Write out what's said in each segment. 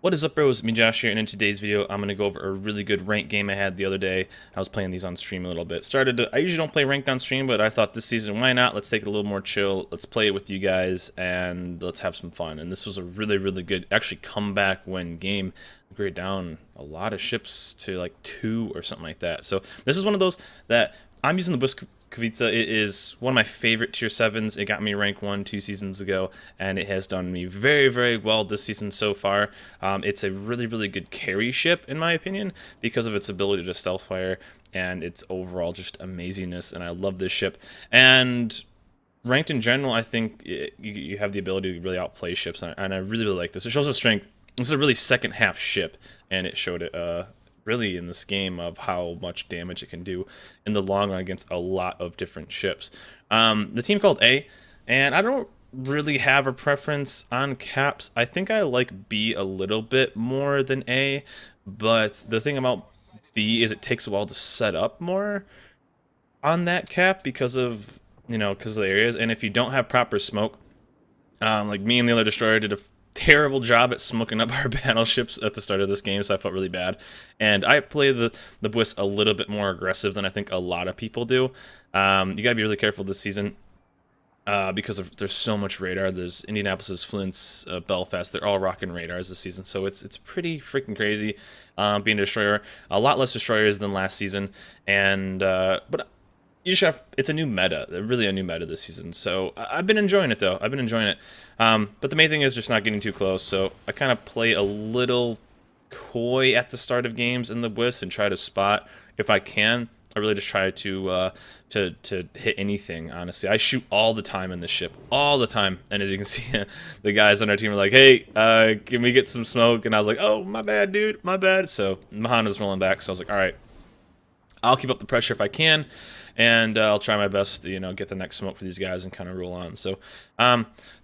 What is up, bros? Me, Josh here, and in today's video, I'm going to go over a really good ranked game I had the other day. I was playing these on stream a little bit. I usually don't play ranked on stream, but I thought this season, why not? Let's take it a little more chill. Let's play it with you guys, and let's have some fun. And this was a really, really good, actually, comeback win game. We were down a lot of ships to like 2 or something like that. So this is one of those that I'm using the Błyskawica. It is one of my favorite tier 7s. It got me rank 1 2 seasons ago, and it has done me very, very well this season so far. It's a really, really good carry ship, in my opinion, because of its ability to stealth fire and its overall just amazingness, and I love this ship. And ranked in general, I think you have the ability to really outplay ships, and I really, really like this. It shows the strength. This is a really second half ship, and it showed it really in this game of how much damage it can do in the long run against a lot of different ships. The team called A, and I don't really have a preference on caps. I think I like B a little bit more than A, but the thing about B is it takes a while to set up more on that cap because of because of the areas, and if you don't have proper smoke, like me and the other destroyer did a terrible job at smoking up our battleships at the start of this game, so I felt really bad. And I play the Bwisk a little bit more aggressive than I think a lot of people do. You gotta be really careful this season because there's so much radar. There's Indianapolis, Flint's, Belfast. They're all rocking radars this season, so it's pretty freaking crazy being a destroyer. A lot less destroyers than last season, and but it's a new meta, really a new meta this season. So I've been enjoying it, though. I've been enjoying it. But the main thing is just not getting too close. So I kind of play a little coy at the start of games in the Bwisk and try to spot if I can. I really just try to hit anything, honestly. I shoot all the time in this ship, all the time. And as you can see, the guys on our team are like, hey, can we get some smoke? And I was like, oh, my bad, dude, my bad. So Mahan was rolling back, so I was like, all right, I'll keep up the pressure if I can, and I'll try my best to, get the next smoke for these guys and kind of roll on. So,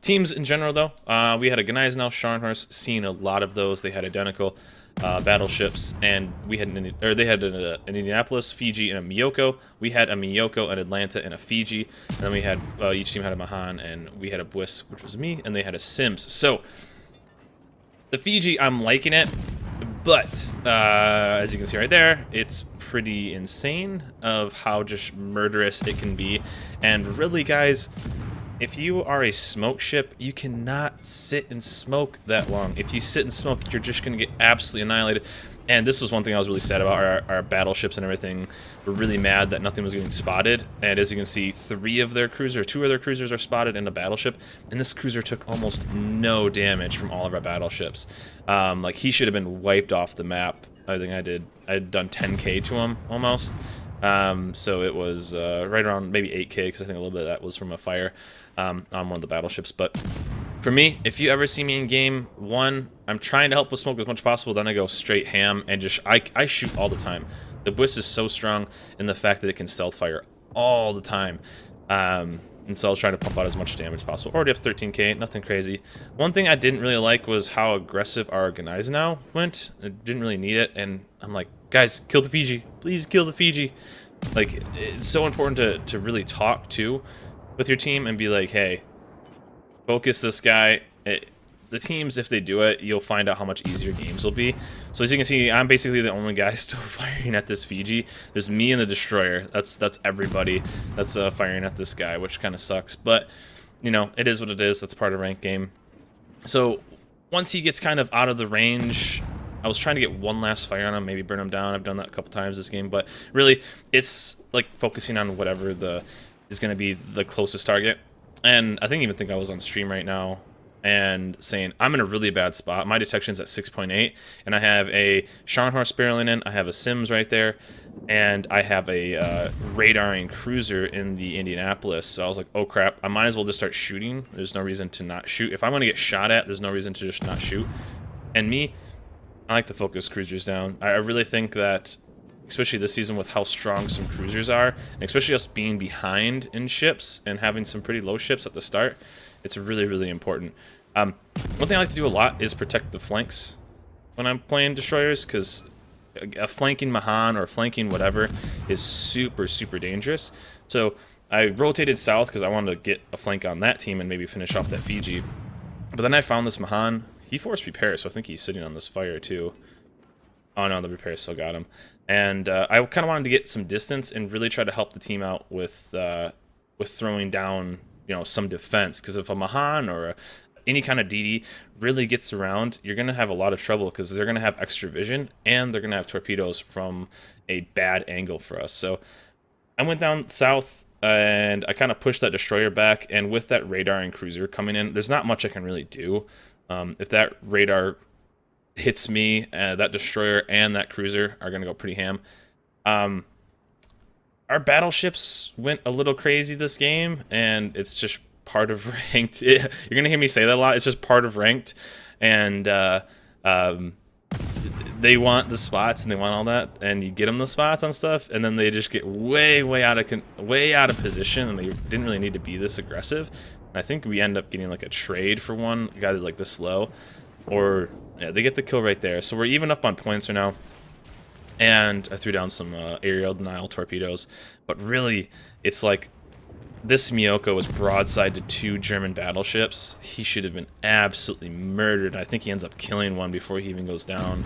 teams in general, though, we had a Gneisenau, Scharnhorst, seen a lot of those. They had identical battleships, and we had they had an Indianapolis, Fiji, and a Miyoko. We had a Miyoko, an Atlanta, and a Fiji. And then we had each team had a Mahan, and we had a Bwisk, which was me, and they had a Sims. So, the Fiji, I'm liking it. But, as you can see right there, it's pretty insane of how just murderous it can be. And really, guys, if you are a smoke ship, you cannot sit and smoke that long. If you sit and smoke, you're just going to get absolutely annihilated. And this was one thing I was really sad about. Our battleships and everything were really mad that nothing was getting spotted. And as you can see, 2 of their cruisers are spotted in a battleship. And this cruiser took almost no damage from all of our battleships. Like, he should have been wiped off the map. I think I had done 10k to him, almost. So it was right around maybe 8k, because I think a little bit of that was from a fire on one of the battleships. But for me, if you ever see me in game 1, I'm trying to help with smoke as much as possible, then I go straight ham and just I shoot all the time. The Bwisk is so strong in the fact that it can stealth fire all the time. And so I was trying to pump out as much damage as possible. Already up to 13k, nothing crazy. One thing I didn't really like was how aggressive our Gneisenau went. I didn't really need it, and I'm like, guys, kill the Fiji. Please kill the Fiji. Like, it's so important to really talk to with your team and be like, hey, focus this guy. The teams, if they do it, you'll find out how much easier games will be. So as you can see, I'm basically the only guy still firing at this Fiji. There's me and the destroyer. That's everybody that's firing at this guy, which kind of sucks. But, it is what it is. That's part of ranked game. So once he gets kind of out of the range, I was trying to get one last fire on him, maybe burn him down. I've done that a couple times this game. But really, it's like focusing on whatever is going to be the closest target. And I even think I was on stream right now and saying, I'm in a really bad spot. My detection's at 6.8, and I have a Scharnhorst barreling in, I have a Sims right there, and I have a radaring cruiser in the Indianapolis. So I was like, oh crap, I might as well just start shooting. There's no reason to not shoot. If I'm going to get shot at, there's no reason to just not shoot. And me, I like to focus cruisers down. I really think that, especially this season with how strong some cruisers are, and especially us being behind in ships and having some pretty low ships at the start, it's really, really important. One thing I like to do a lot is protect the flanks when I'm playing destroyers, because a flanking Mahan or flanking whatever is super, super dangerous. So I rotated south because I wanted to get a flank on that team and maybe finish off that Fiji. But then I found this Mahan. He forced repair, so I think he's sitting on this fire too. Oh no, the repair still got him. And I kind of wanted to get some distance and really try to help the team out with throwing down, you know, some defense. Because if a Mahan or any kind of DD really gets around, you're gonna have a lot of trouble because they're gonna have extra vision and they're gonna have torpedoes from a bad angle for us. So I went down south and I kind of pushed that destroyer back. And with that radar and cruiser coming in, there's not much I can really do. If that radar hits me, that destroyer and that cruiser are going to go pretty ham. Our battleships went a little crazy this game, and it's just part of ranked. You're going to hear me say that a lot. It's just part of ranked, and they want the spots and they want all that, and you get them the spots on stuff, and then they just get way out of position, and they didn't really need to be this aggressive. And I think we end up getting like a trade for one guy like this low, or yeah, they get the kill right there. So we're even up on points right now. And I threw down some aerial denial torpedoes. But really, it's like this Myoko was broadside to 2 German battleships. He should have been absolutely murdered. I think he ends up killing one before he even goes down.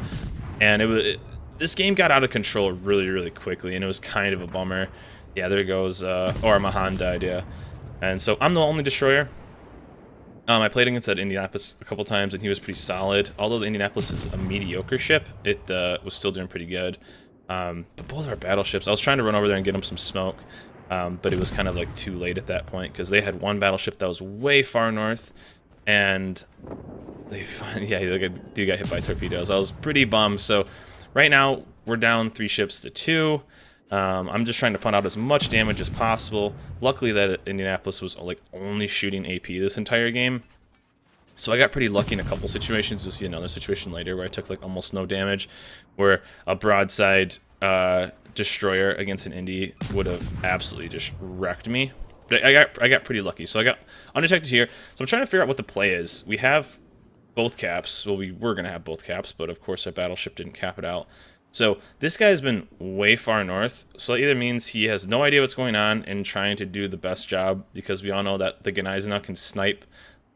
And this game got out of control really quickly, and it was kind of a bummer. Yeah, there goes, or Mahan died, yeah. And so I'm the only destroyer. I played against that Indianapolis a couple times, and he was pretty solid. Although the Indianapolis is a mediocre ship, it was still doing pretty good. But both of our battleships, I was trying to run over there and get them some smoke, but it was kind of like too late at that point, because they had one battleship that was way far north, and they yeah, like dude got hit by torpedoes. I was pretty bummed. So right now we're down 3 ships to 2. I'm just trying to punt out as much damage as possible. Luckily that Indianapolis was like only shooting AP this entire game. So I got pretty lucky in a couple situations. You'll see another situation later where I took like almost no damage, where a broadside destroyer against an Indy would have absolutely just wrecked me. But I got pretty lucky. So I got undetected here. So I'm trying to figure out what the play is. We have both caps. Well, we were going to have both caps, but of course our battleship didn't cap it out. So this guy's been way far north, so that either means he has no idea what's going on and trying to do the best job, because we all know that the Gneisenau can snipe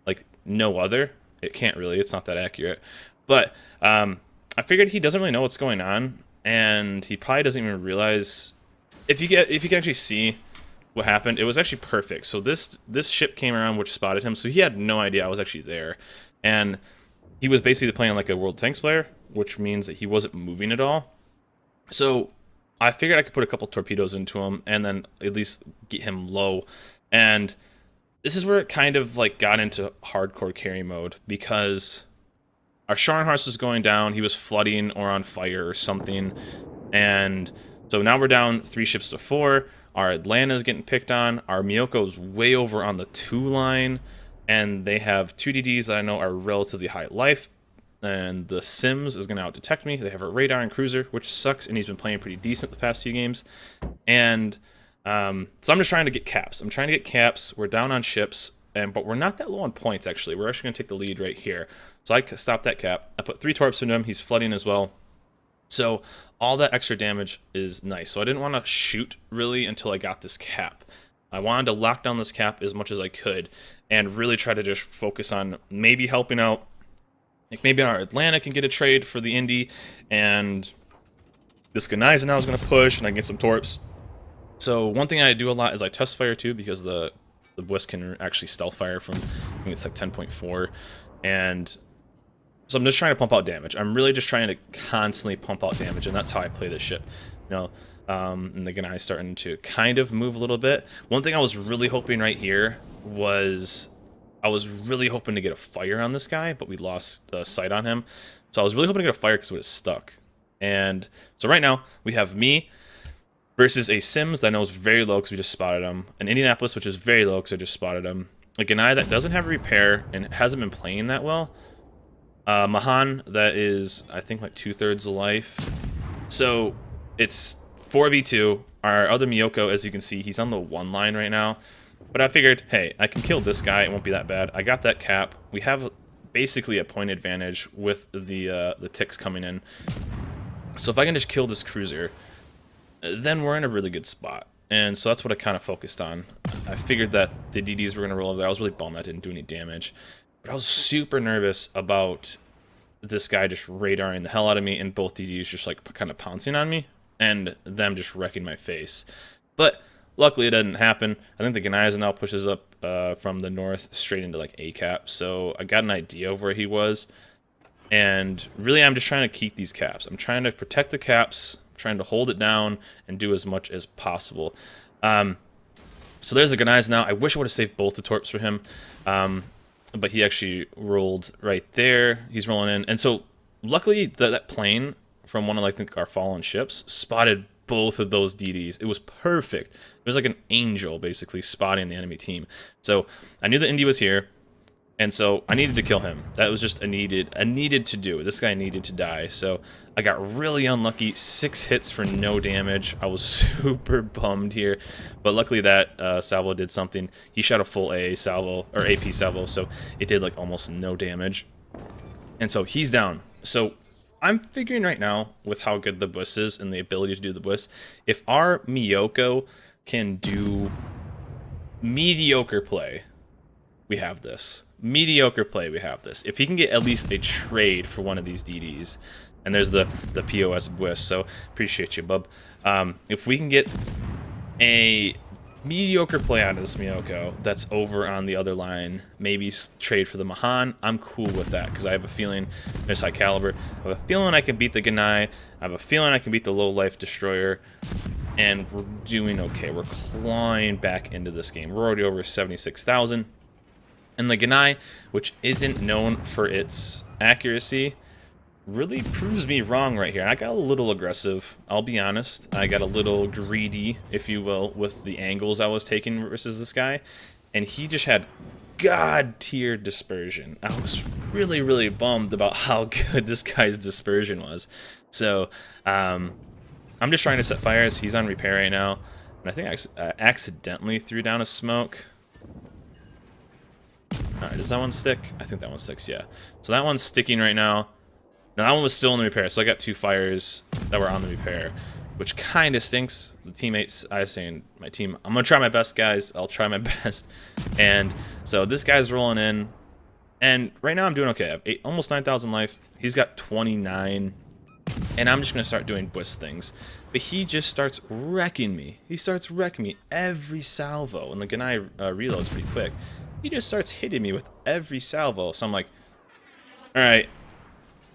like no other. It can't really, it's not that accurate. But I figured he doesn't really know what's going on, and he probably doesn't even realize. If you can actually see what happened, it was actually perfect. So this ship came around, which spotted him, so he had no idea I was actually there. And he was basically playing like a World Tanks player, which means that he wasn't moving at all. So I figured I could put a couple torpedoes into him and then at least get him low. And this is where it kind of like got into hardcore carry mode, because our Scharnhorst was going down, he was flooding or on fire or something. And so now we're down 3 ships to 4. Our Atlanta's getting picked on. Our Myoko's way over on the 2 line. And they have 2 DDs that I know are relatively high life. And the Sims is going to out-detect me. They have a radar and cruiser, which sucks, and he's been playing pretty decent the past few games. And so I'm just trying to get caps. I'm trying to get caps. We're down on ships, but we're not that low on points, actually. We're actually going to take the lead right here. So I stopped that cap. I put 3 torps into him. He's flooding as well. So all that extra damage is nice. So I didn't want to shoot, really, until I got this cap. I wanted to lock down this cap as much as I could and really try to just focus on maybe helping out. Like maybe our Atlanta can get a trade for the Indy, and this Gneisenau is going to push, and I can get some torps. So one thing I do a lot is I test fire too, because the Bliss can actually stealth fire from, I think it's like 10.4, and so I'm just trying to pump out damage. I'm really just trying to constantly pump out damage, and that's how I play this ship. You know, and the Gnei's starting to kind of move a little bit. One thing I was really hoping right here was I was really hoping to get a fire on this guy, but we lost the sight on him. So I was really hoping to get a fire because it was stuck. And so right now we have me versus a Sims that I know is very low because we just spotted him. An Indianapolis, which is very low because I just spotted him. A Gnei that doesn't have a repair and hasn't been playing that well. Mahan that is, I think, like 2/3 life. So it's 4v2. Our other Myoko, as you can see, he's on the 1 line right now. But I figured, hey, I can kill this guy. It won't be that bad. I got that cap. We have basically a point advantage with the ticks coming in. So if I can just kill this cruiser, then we're in a really good spot. And so that's what I kind of focused on. I figured that the DDs were going to roll over there. I was really bummed I didn't do any damage. But I was super nervous about this guy just radaring the hell out of me and both DDs just like kind of pouncing on me and them just wrecking my face. But luckily it didn't happen. I think the Ganiza now pushes up from the north straight into like A cap, so I got an idea of where he was. And really I'm just trying to keep these caps. I'm trying to protect the caps, trying to hold it down and do as much as possible. So there's the Ganiza now. I wish I would have saved both the torps for him. But he actually rolled right there. He's rolling in. And so luckily that plane from one of like our fallen ships spotted both of those DDs. It was perfect. It was like an angel basically spotting the enemy team. So I knew the Indy was here. And so I needed to kill him. That was just a needed to do. This guy needed to die. So I got really unlucky. 6 hits for no damage. I was super bummed here. But luckily that salvo did something. He shot a full AA salvo, or AP salvo, so it did like almost no damage. And so he's down. So I'm figuring right now, with how good the Bus is and the ability to do the Bus, if our Miyoko can do mediocre play, we have this. Mediocre play, we have this. If he can get at least a trade for one of these DDs, and there's the POS Bus, so appreciate you, bub. If we can get a mediocre play out of this Miyoko that's over on the other line, maybe trade for the Mahan, I'm cool with that, because I have a feeling there's high caliber. I have a feeling I can beat the Ganai. I have a feeling I can beat the low life destroyer, and we're doing okay. We're clawing back into this game. We're already over 76,000. And the Ganai, which isn't known for its accuracy, really proves me wrong right here. I got a little aggressive, I'll be honest. I got a little greedy, if you will, with the angles I was taking versus this guy. And he just had god-tier dispersion. I was really, really bummed about how good this guy's dispersion was. So, I'm just trying to set fires. He's on repair right now. And I think I accidentally threw down a smoke. Alright, does that one stick? I think that one sticks, yeah. So that one's sticking right now. Now that one was still in the repair, so I got 2 fires that were on the repair, which kind of stinks. The teammates, I was saying, my team, I'm going to try my best, guys. I'll try my best. And so this guy's rolling in, and right now I'm doing okay. I have almost 9,000 life. He's got 29, and I'm just going to start doing Bus things. But he just starts wrecking me. He starts wrecking me every salvo, and the Ganai reloads pretty quick. He just starts hitting me with every salvo. So I'm like, alright,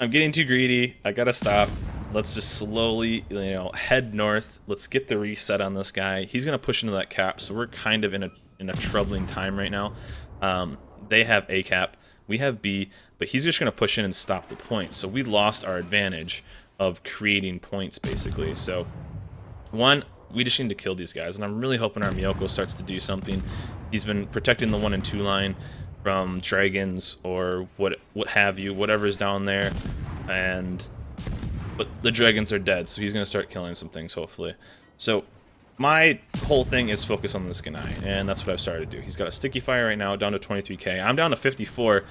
I'm getting too greedy. I gotta stop. Let's just slowly, head north. Let's get the reset on this guy. He's gonna push into that cap, so we're kind of in a troubling time right now. They have A cap, we have B, but he's just gonna push in and stop the point. So we lost our advantage of creating points, basically. So, one, we just need to kill these guys, and I'm really hoping our Miyoko starts to do something. He's been protecting the 1 and 2 line from dragons or what have you, whatever's down there, but the dragons are dead, so he's gonna start killing some things hopefully. So my whole thing is focus on this Ganai, and that's what I've started to do. He's got a sticky fire right now, down to 23k. I'm down to 54,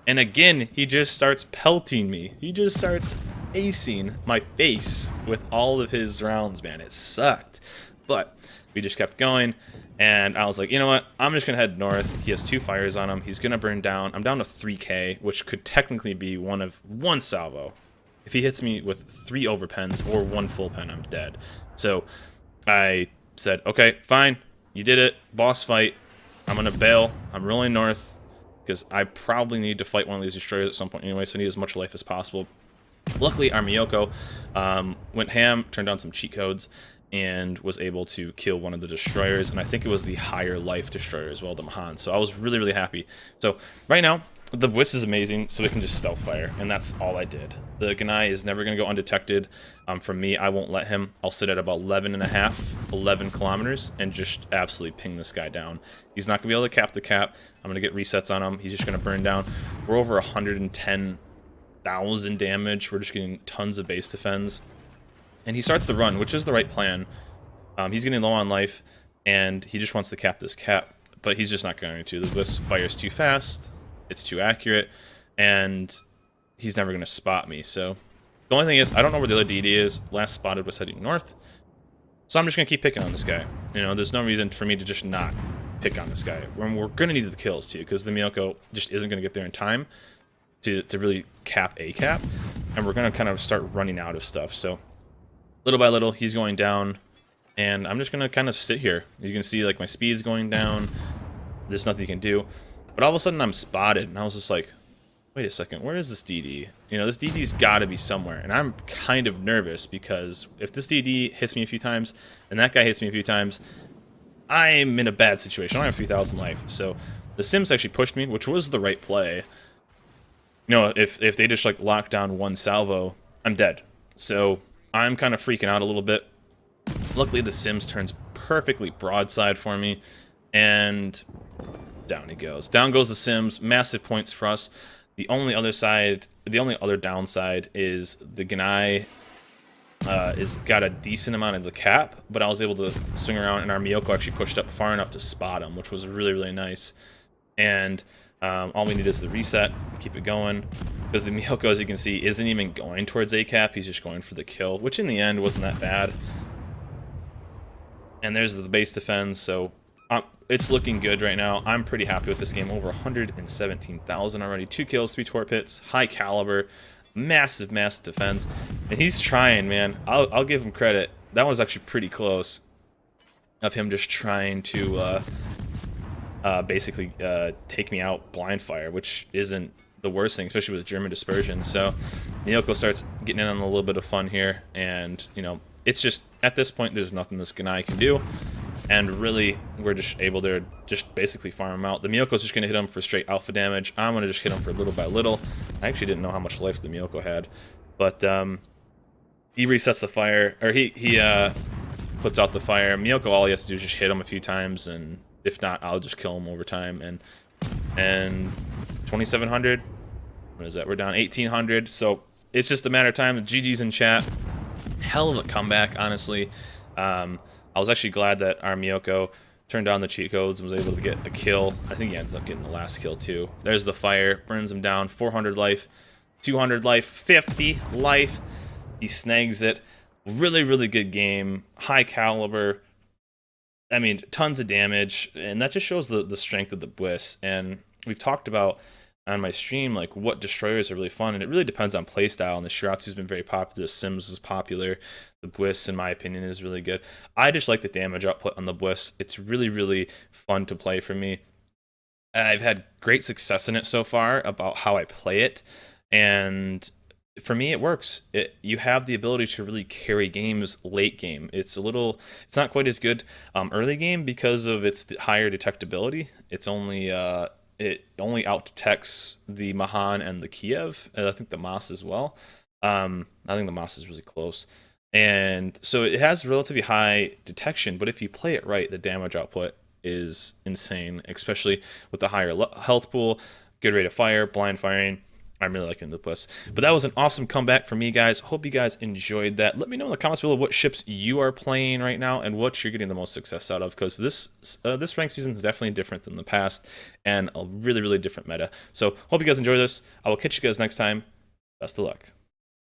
and again he just starts pelting me. He just starts acing my face with all of his rounds, man. It sucked, but we just kept going. And I was like, you know what? I'm just going to head north. He has 2 fires on him. He's going to burn down. I'm down to 3k, which could technically be one salvo. If he hits me with 3 overpens or 1 full pen, I'm dead. So I said, okay, fine. You did it. Boss fight. I'm going to bail. I'm rolling north because I probably need to fight one of these destroyers at some point anyway, so I need as much life as possible. Luckily, our Miyoko went ham, turned on some cheat codes, and was able to kill one of the destroyers, and I think it was the higher life destroyer as well, the Mahan. So I was really, really happy. So right now, the Bus is amazing, so it can just stealth fire, and that's all I did. The Ganai is never going to go undetected. From me, I won't let him. I'll sit at about 11 kilometers, and just absolutely ping this guy down. He's not going to be able to cap the cap. I'm going to get resets on him. He's just going to burn down. We're over 110,000 damage. We're just getting tons of base defense. And he starts the run, which is the right plan. He's getting low on life, and he just wants to cap this cap, but he's just not going to. The Bus fires too fast, it's too accurate, and he's never going to spot me. So the only thing is, I don't know where the other DD is. Last spotted was heading north, so I'm just going to keep picking on this guy. There's no reason for me to just not pick on this guy. We're going to need the kills too, because the Miyoko just isn't going to get there in time to really cap a cap, and we're going to kind of start running out of stuff. So little by little, he's going down, and I'm just going to kind of sit here. You can see like my speed's going down. There's nothing you can do. But all of a sudden I'm spotted, and I was just like, wait a second, where is this DD? You know, this DD's got to be somewhere, and I'm kind of nervous because if this DD hits me a few times and that guy hits me a few times, I'm in a bad situation. I don't have 3,000 life. So the Sims actually pushed me, which was the right play. You know, if they just like lock down one salvo, I'm dead. So I'm kind of freaking out a little bit. Luckily the Sims turns perfectly broadside for me, and down he goes. Down goes the Sims. Massive points for us. The only other downside is the Ganai is got a decent amount of the cap, but I was able to swing around, and our Miyoko actually pushed up far enough to spot him, which was really, really nice. And all we need is the reset, keep it going, because the Miyoko, as you can see, isn't even going towards a cap. He's just going for the kill, which in the end wasn't that bad. And there's the base defense, so it's looking good right now. I'm pretty happy with this game. Over 117,000 already. 2 kills, 3 torp hits, high caliber, massive, massive defense. And he's trying, man. I'll give him credit. That was actually pretty close of him just trying to basically take me out blind fire, which isn't the worst thing, especially with German dispersion. So Miyoko starts getting in on a little bit of fun here, and you know, it's just at this point there's nothing this Ganai can do. And really, we're just able to just basically farm him out. The Miyoko's just going to hit him for straight alpha damage. I'm going to just hit him for little by little. I actually didn't know how much life the Miyoko had. But he resets the fire, or he puts out the fire. Miyoko, all he has to do is just hit him a few times, and if not, I'll just kill him over time. And 2,700, what is that? We're down 1,800, so it's just a matter of time. The GG's in chat. Hell of a comeback, honestly. I was actually glad that our Miyoko turned on the cheat codes and was able to get a kill. I think he ends up getting the last kill too. There's the fire, burns him down, 400 life, 200 life, 50 life. He snags it. Really, really good game. High caliber. I mean, tons of damage, and that just shows the strength of the Bwiss. And we've talked about on my stream like what destroyers are really fun, and it really depends on playstyle. And the Shiratsu's been very popular, the Sims is popular, the Bwiss in my opinion is really good. I just like the damage output on the Bwiss. It's really, really fun to play for me. I've had great success in it so far about how I play it, and for me it works. You have the ability to really carry games late game. It's not quite as good early game because of its higher detectability. It's only it only out detects the Mahan and the Kiev, and I think the Mas as well. I think the Mas is really close, and so it has relatively high detection, but if you play it right, the damage output is insane, especially with the higher health pool, good rate of fire, blind firing. I'm really liking the Bwiss. But that was an awesome comeback for me, guys. Hope you guys enjoyed that. Let me know in the comments below what ships you are playing right now and what you're getting the most success out of, because this ranked season is definitely different than the past and a really, really different meta. So hope you guys enjoy this. I will catch you guys next time. Best of luck.